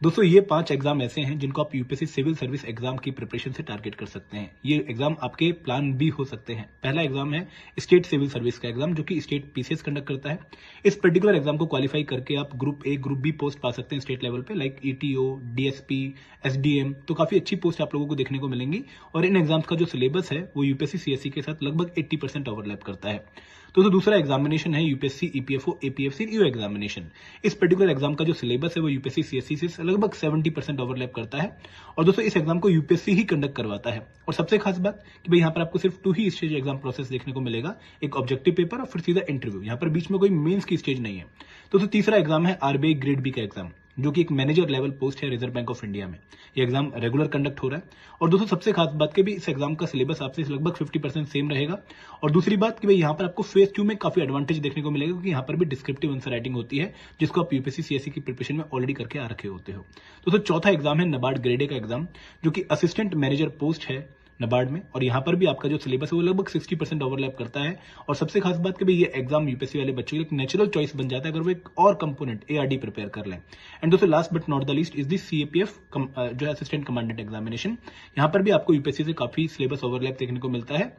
दोस्तों ये 5 एग्जाम ऐसे हैं जिनको आप यूपीएससी सिविल सर्विस एग्जाम की प्रिपरेशन से टारगेट कर सकते हैं। ये एग्जाम आपके प्लान बी हो सकते हैं। पहला एग्जाम है स्टेट सिविल सर्विस का एग्जाम, जो कि स्टेट पीसीएस कंडक्ट करता है। इस पर्टिकुलर एग्जाम को क्वालिफाई करके आप group A group B post पा सकते हैं स्टेट लेवल पे, लाइक ईटीओ, डीएसपी, एसडीएम। तो काफी अच्छी पोस्ट आप लोगों को देखने को मिलेंगी। और इन एग्जाम्स का जो सिलेबस है वो यूपीएससी सीएससी के साथ लगभग 80% ओवरलैप करता है। तो दूसरा एग्जामिनेशन है UPSC EPFO APFC EO examination. इस पर्टिकुलर एग्जाम का जो सिलेबस है वो यूपीएससी सीएससी से लगभग 70% ओवरलैप करता है। और दोस्तों इस एग्जाम को यूपीएससी ही कंडक्ट करवाता है। और सबसे खास बात कि भाई यहाँ पर आपको सिर्फ 2 ही स्टेज एग्जाम प्रोसेस देखने को मिलेगा, एक ऑब्जेक्टिव पेपर और फिर सीधा इंटरव्यू। यहाँ पर बीच में कोई मेंस की स्टेज नहीं है। तो तीसरा एग्जाम है आरबीआई ग्रेड बी का एग्जाम, जो कि एक मैनेजर लेवल पोस्ट है रिजर्व बैंक ऑफ इंडिया में। ये एग्जाम रेगुलर कंडक्ट हो रहा है। और दोस्तों सबसे खास बात कि भी इस एग्जाम का सिलेबस आपसे लगभग 50% सेम रहेगा। और दूसरी बात कि भाई यहाँ पर आपको फेज 2 में काफी एडवांटेज देखने को मिलेगा, क्योंकि यहाँ पर भी डिस्क्रिप्टिव आंसर राइटिंग होती है, जिसको आप यूपीएससी सीएससी की प्रिपरेशन में ऑलरेडी करके आ रखे होते हो। दोस्तों चौथा एग्जाम है नाबार्ड ग्रेड ए का एग्जाम, जो कि असिस्टेंट मैनेजर पोस्ट है नाबार्ड में। और यहाँ पर भी आपका जो सिलेबस है वो लगभग 60% ओवरलैप करता है। और सबसे खास बात कि भाई ये एग्जाम यूपीएससी वाले बच्चों के लिए एक नेचुरल चॉइस बन जाता है अगर वो एक और कंपोनेंट एआरडी प्रिपेयर कर लें। एंड दोस्तों last but not the least is the CAPF जो है असिस्टेंट कमांडेंट एग्जामिनेशन। यहाँ पर भी आपको यूपीएससी से काफी सिलेबस ओवरलैप देखने को मिलता है।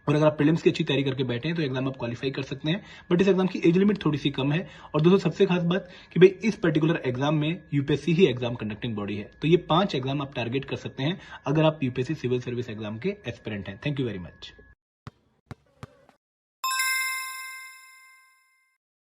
और अगर आप प्रीलिम्स की अच्छी तैयारी करके बैठे हैं तो एग्जाम आप क्वालिफाई कर सकते हैं। बट इस एग्जाम की एज लिमिट थोड़ी सी कम है। और दोस्तों सबसे खास बात कि भाई इस पर्टिकुलर एग्जाम में यूपीएससी ही एग्जाम कंडक्टिंग बॉडी है। तो ये 5 एग्जाम आप टारगेट कर सकते हैं अगर आप यूपीएससी सिविल सर्विस एग्जाम के एस्पिरेंट हैं। Thank you very much.